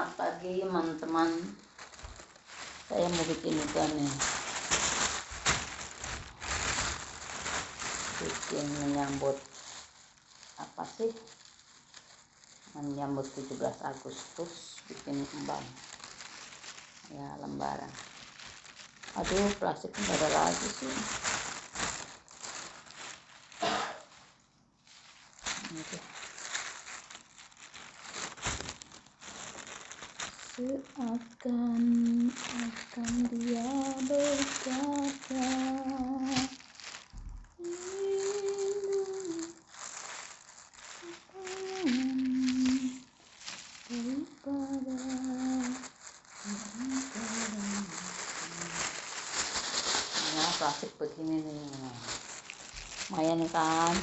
Selamat pagi teman-teman. Saya mau bikin juga nih. Bikin menyambut apa sih? Menyambut 17 Agustus, bikin kembang. Ya, lembaran. Aduh, plastik nggak ada lagi sih. Ini tuh. Seakan dia berkata, nah, plastik begini nih, lumayan kan,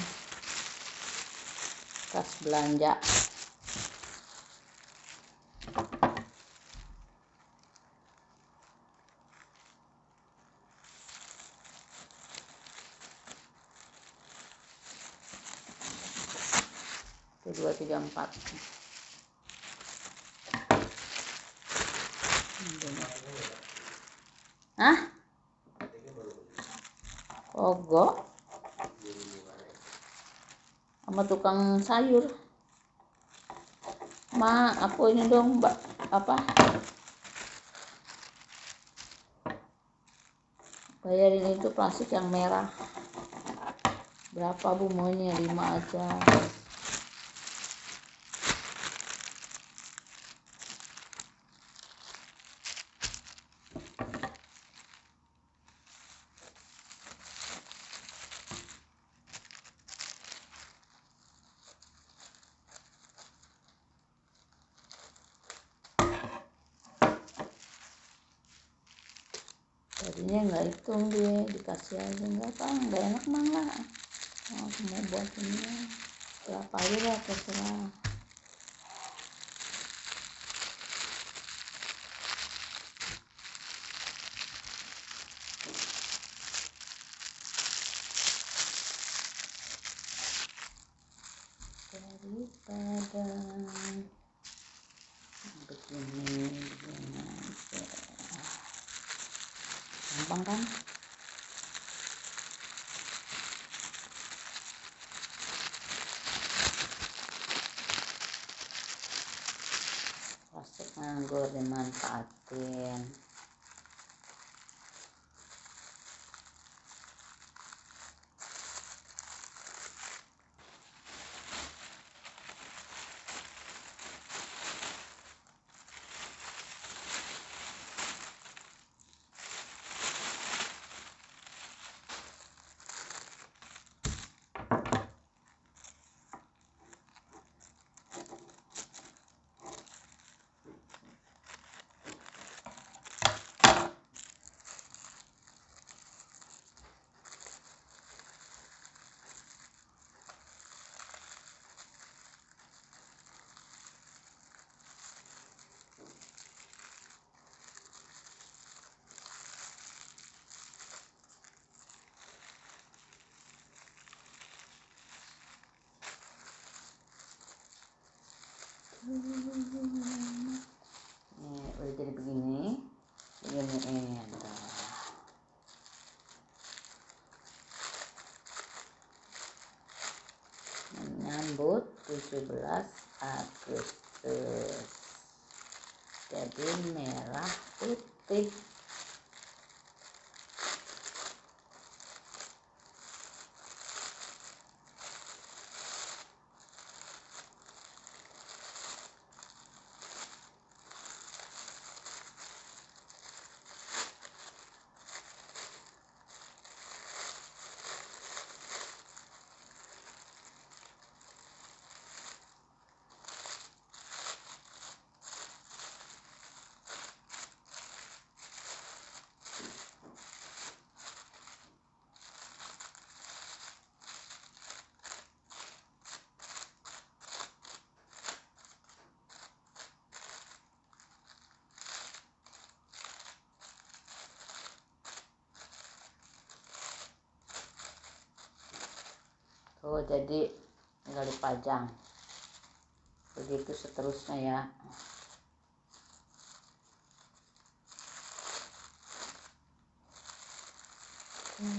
kas belanja. Itu 234. Hah? Ogo sama tukang sayur. Ma, aku ini dong, Mbak, apa? Bayarin itu plastik yang merah. Berapa Bu maunya? 5 aja. Tadinya nggak hitung dia, dikasih aja nggak enak lah. Aku mau buat ini berapa aja lah, terserah. Daripada begini aja. Gampang kan? Plastik nganggur dimanfaatin. Nih, udah jadi begini menyambut 17 Agustus, jadi merah putih. Tuh, jadi tinggal dipajang begitu seterusnya ya. buat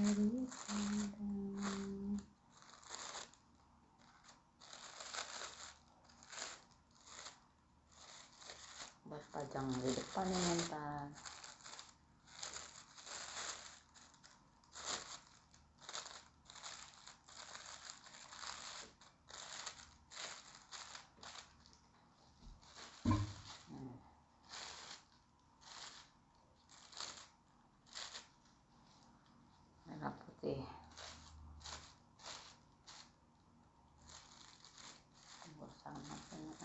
pajang di depan ya ntar. Merah putih bersama sama.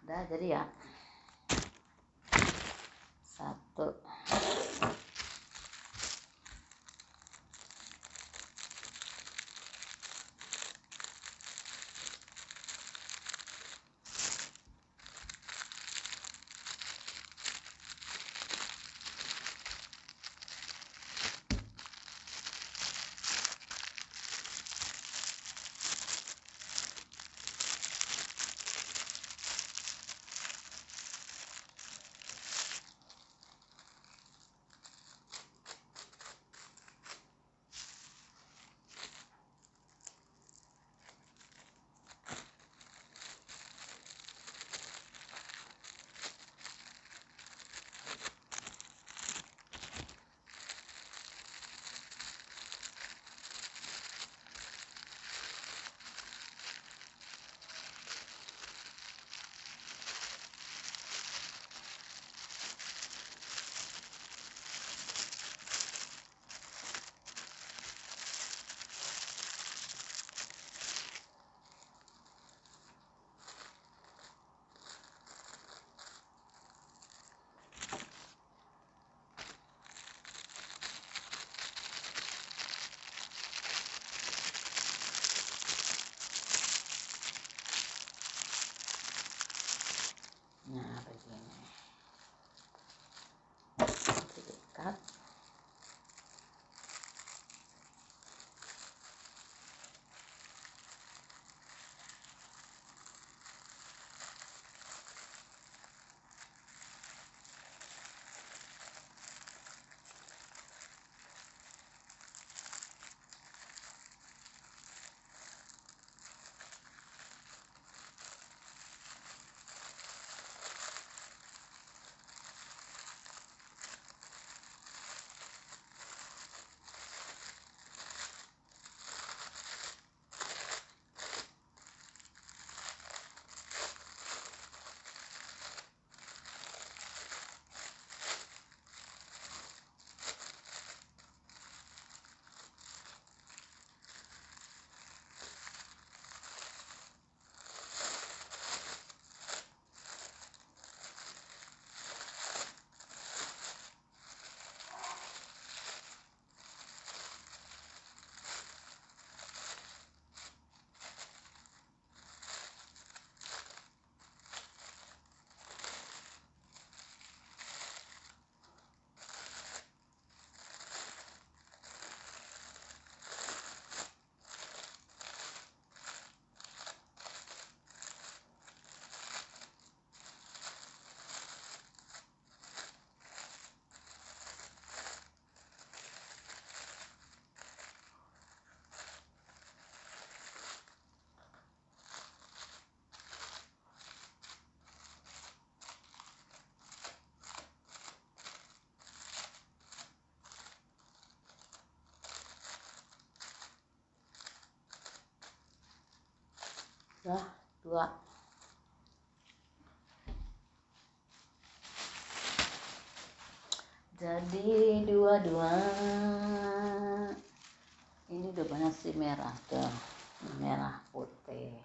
Udah jadi ya. Satu. Nah begini. Diikat. Udah dua. Jadi dua-dua. Ini udah banyak sih merah tuh. Merah putih.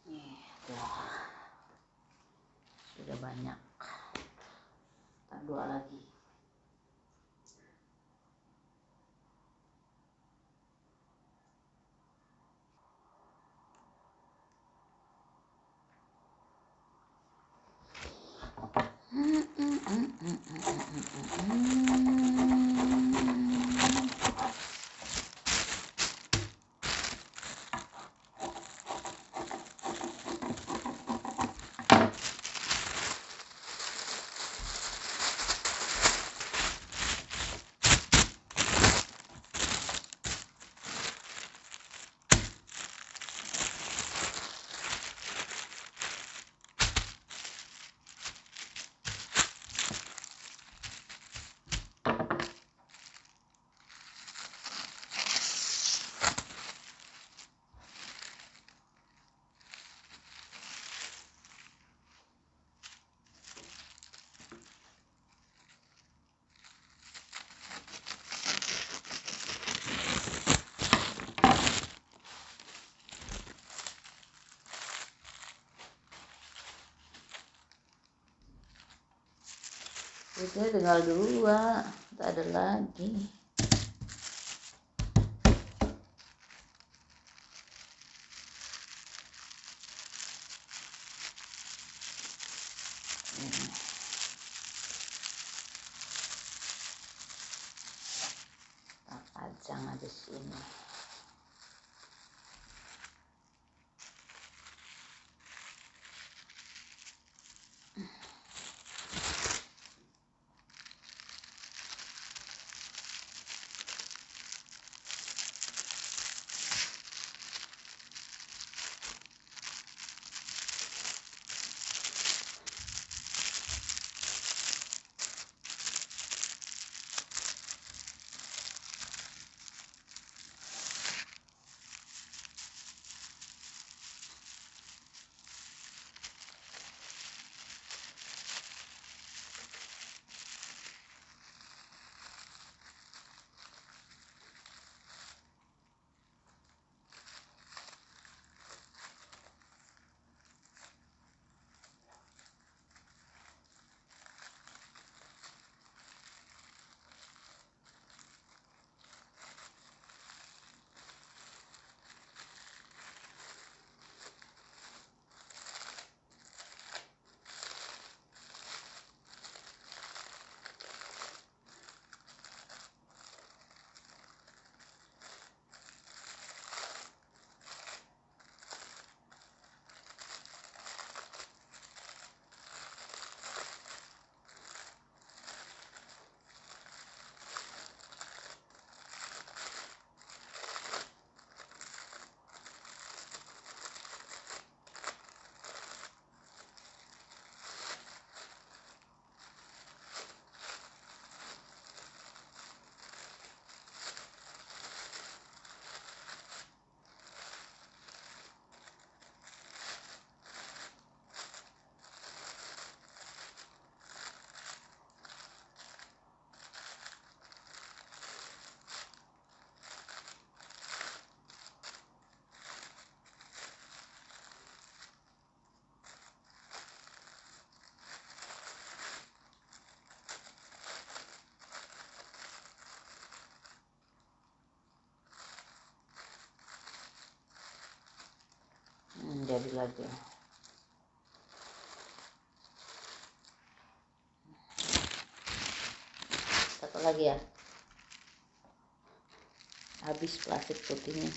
Nih tuh. Sudah banyak. Tak dua lagi. plastiknya tinggal 2, tak ada lagi. Tak pajang aja sini. Jadi lagi. Satu lagi ya. Habis plastik putihnya.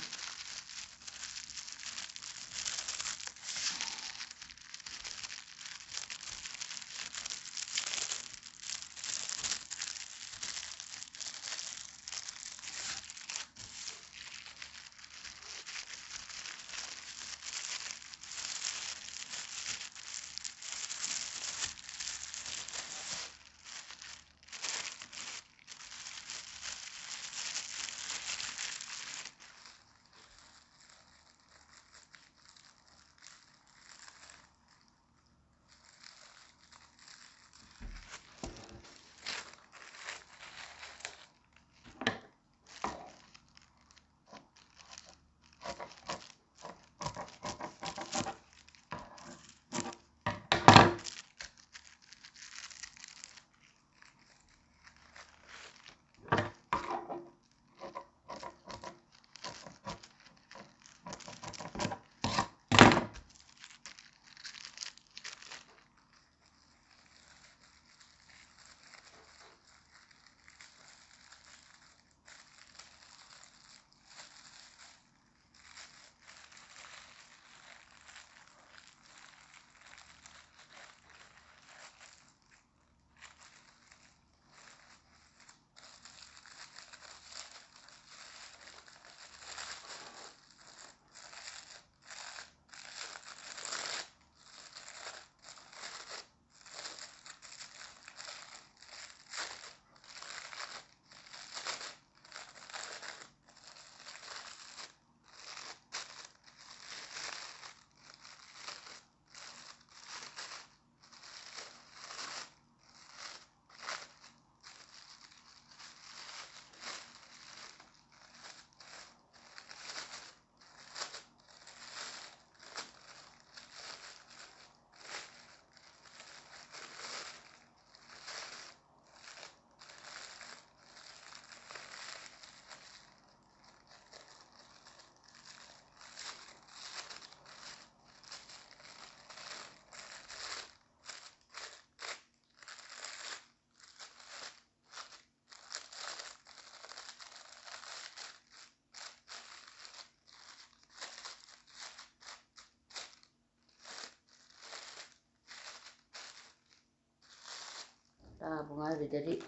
bunga udah jadi.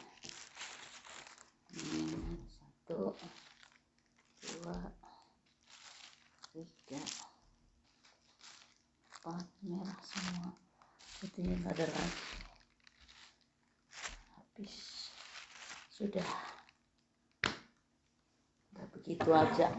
Ini 1 2 3 4 merah semua. Itunya nggak ada lagi, habis. Sudah begitu aja.